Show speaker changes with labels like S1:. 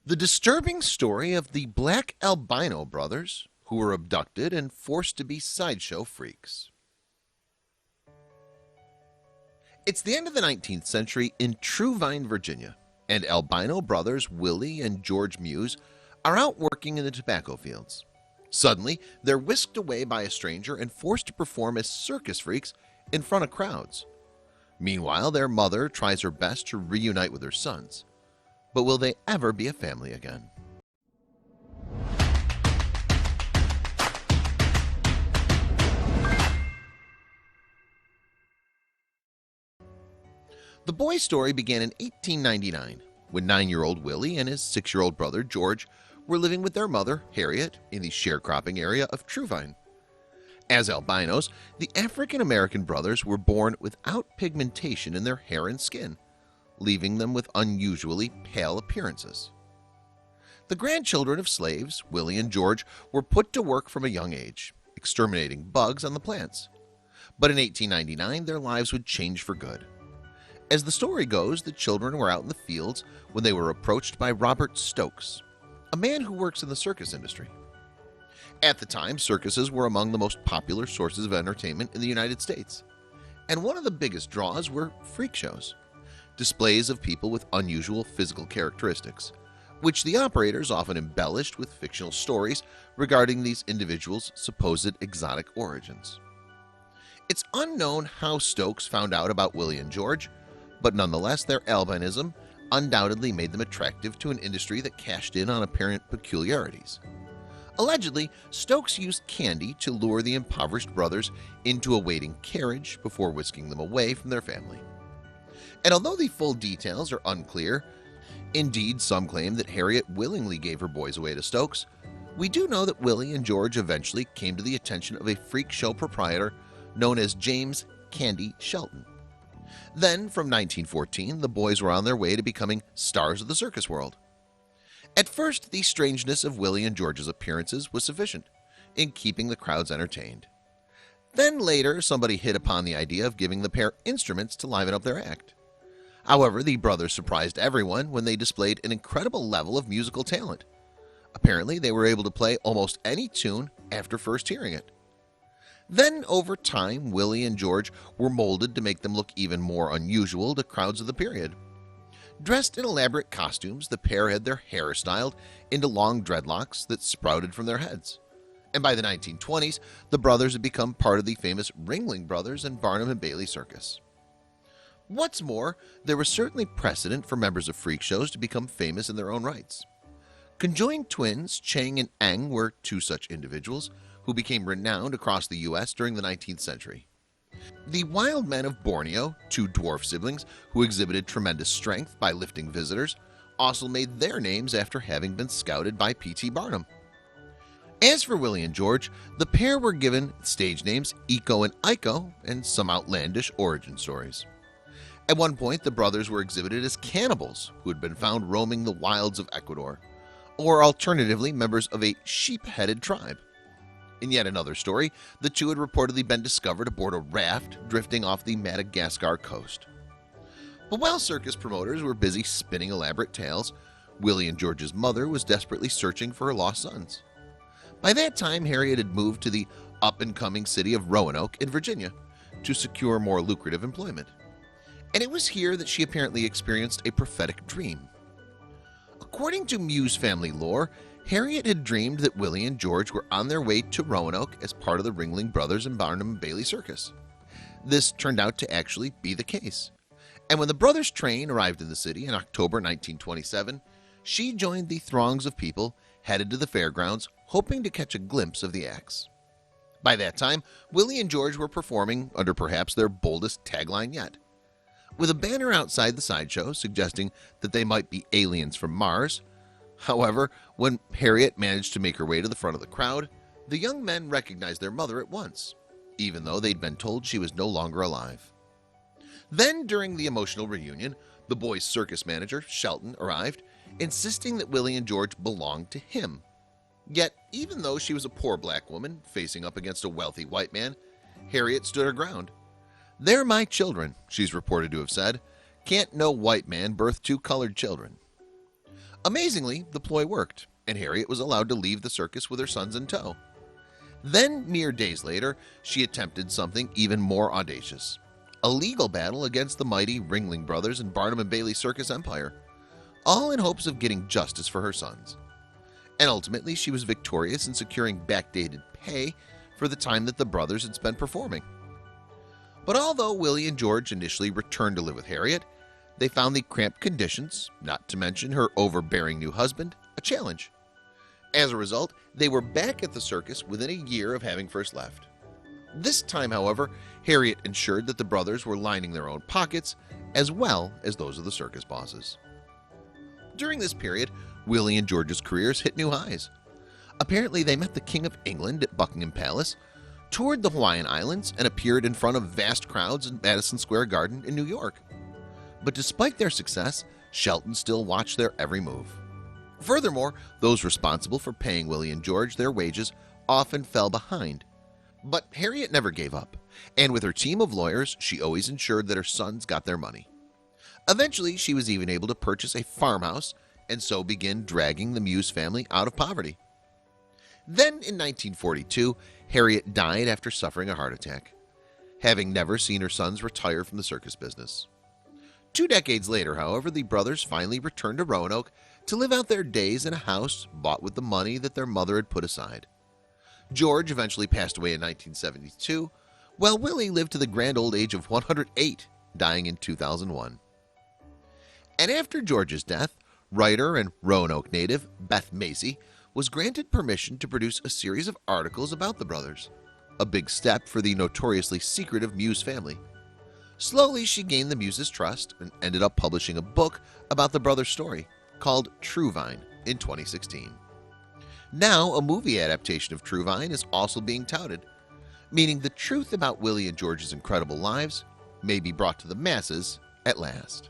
S1: The disturbing story of the Black Albino brothers who were abducted and forced to be sideshow freaks. It's the end of the 19th century in Truevine, Virginia, and albino brothers Willie and George Muse are out working in the tobacco fields. Suddenly, they're whisked away by a stranger and forced to perform as circus freaks in front of crowds. Meanwhile, their mother tries her best to reunite with her sons. But will they ever be a family again? The boy's story began in 1899 when 9-year-old Willie and his 6-year-old brother George were living with their mother Harriet in the sharecropping area of Truevine. As albinos, the African-American brothers were born without pigmentation in their hair and skin, leaving them with unusually pale appearances. The grandchildren of slaves, Willie and George, were put to work from a young age, exterminating bugs on the plants. But in 1899, their lives would change for good. As the story goes, the children were out in the fields when they were approached by Robert Stokes, a man who works in the circus industry. At the time, circuses were among the most popular sources of entertainment in the United States, and one of the biggest draws were freak shows, displays of people with unusual physical characteristics, which the operators often embellished with fictional stories regarding these individuals' supposed exotic origins. It's unknown how Stokes found out about Willie and George, but nonetheless their albinism undoubtedly made them attractive to an industry that cashed in on apparent peculiarities. Allegedly, Stokes used candy to lure the impoverished brothers into a waiting carriage before whisking them away from their family. And although the full details are unclear, indeed some claim that Harriet willingly gave her boys away to Stokes, we do know that Willie and George eventually came to the attention of a freak show proprietor known as James "Candy" Shelton. Then, from 1914, the boys were on their way to becoming stars of the circus world. At first, the strangeness of Willie and George's appearances was sufficient in keeping the crowds entertained. Then later, somebody hit upon the idea of giving the pair instruments to liven up their act. However, the brothers surprised everyone when they displayed an incredible level of musical talent. Apparently, they were able to play almost any tune after first hearing it. Then, over time, Willie and George were molded to make them look even more unusual to crowds of the period. Dressed in elaborate costumes, the pair had their hair styled into long dreadlocks that sprouted from their heads. And by the 1920s, the brothers had become part of the famous Ringling Brothers and Barnum and Bailey Circus. What's more, there was certainly precedent for members of freak shows to become famous in their own rights. Conjoined twins Chang and Eng were two such individuals who became renowned across the U.S. during the 19th century. The Wild Men of Borneo, two dwarf siblings who exhibited tremendous strength by lifting visitors, also made their names after having been scouted by P.T. Barnum. As for Willie and George, the pair were given stage names Eco and Iko and some outlandish origin stories. At one point, the brothers were exhibited as cannibals who had been found roaming the wilds of Ecuador, or alternatively members of a sheep-headed tribe. In yet another story, the two had reportedly been discovered aboard a raft drifting off the Madagascar coast. But while circus promoters were busy spinning elaborate tales, Willie and George's mother was desperately searching for her lost sons. By that time, Harriet had moved to the up-and-coming city of Roanoke in Virginia to secure more lucrative employment. And it was here that she apparently experienced a prophetic dream. According to Muse family lore, Harriet had dreamed that Willie and George were on their way to Roanoke as part of the Ringling Brothers and Barnum and Bailey Circus. This turned out to actually be the case. And when the brothers' train arrived in the city in October 1927, she joined the throngs of people headed to the fairgrounds, hoping to catch a glimpse of the acts. By that time, Willie and George were performing under perhaps their boldest tagline yet. With a banner outside the sideshow suggesting that they might be aliens from Mars. However, when Harriet managed to make her way to the front of the crowd, the young men recognized their mother at once, even though they'd been told she was no longer alive. Then, during the emotional reunion, the boys' circus manager, Shelton, arrived, insisting that Willie and George belonged to him. Yet, even though she was a poor black woman facing up against a wealthy white man, Harriet stood her ground. "They're my children," she's reported to have said. "Can't no white man birth two colored children." Amazingly, the ploy worked, and Harriet was allowed to leave the circus with her sons in tow. Then, mere days later, she attempted something even more audacious: a legal battle against the mighty Ringling Brothers and Barnum and Bailey circus empire, all in hopes of getting justice for her sons. And ultimately, she was victorious in securing backdated pay for the time that the brothers had spent performing. But although Willie and George initially returned to live with Harriet, they found the cramped conditions, not to mention her overbearing new husband, a challenge. As a result, they were back at the circus within a year of having first left. This time, however, Harriet ensured that the brothers were lining their own pockets as well as those of the circus bosses. During this period, Willie and George's careers hit new highs. Apparently, they met the King of England at Buckingham Palace, toured the Hawaiian Islands, and appeared in front of vast crowds in Madison Square Garden in New York. But despite their success, Shelton still watched their every move. Furthermore, those responsible for paying Willie and George their wages often fell behind. But Harriet never gave up, and with her team of lawyers, she always ensured that her sons got their money. Eventually, she was even able to purchase a farmhouse and so begin dragging the Muse family out of poverty. Then, in 1942, Harriet died after suffering a heart attack, having never seen her sons retire from the circus business. 2 decades later, however, the brothers finally returned to Roanoke to live out their days in a house bought with the money that their mother had put aside. George eventually passed away in 1972, while Willie lived to the grand old age of 108, dying in 2001. And after George's death, writer and Roanoke native Beth Macy was granted permission to produce a series of articles about the brothers, a big step for the notoriously secretive Muse family. Slowly, she gained the Muse's trust and ended up publishing a book about the brothers' story called Truevine in 2016. Now, a movie adaptation of Truevine is also being touted, meaning the truth about Willie and George's incredible lives may be brought to the masses at last.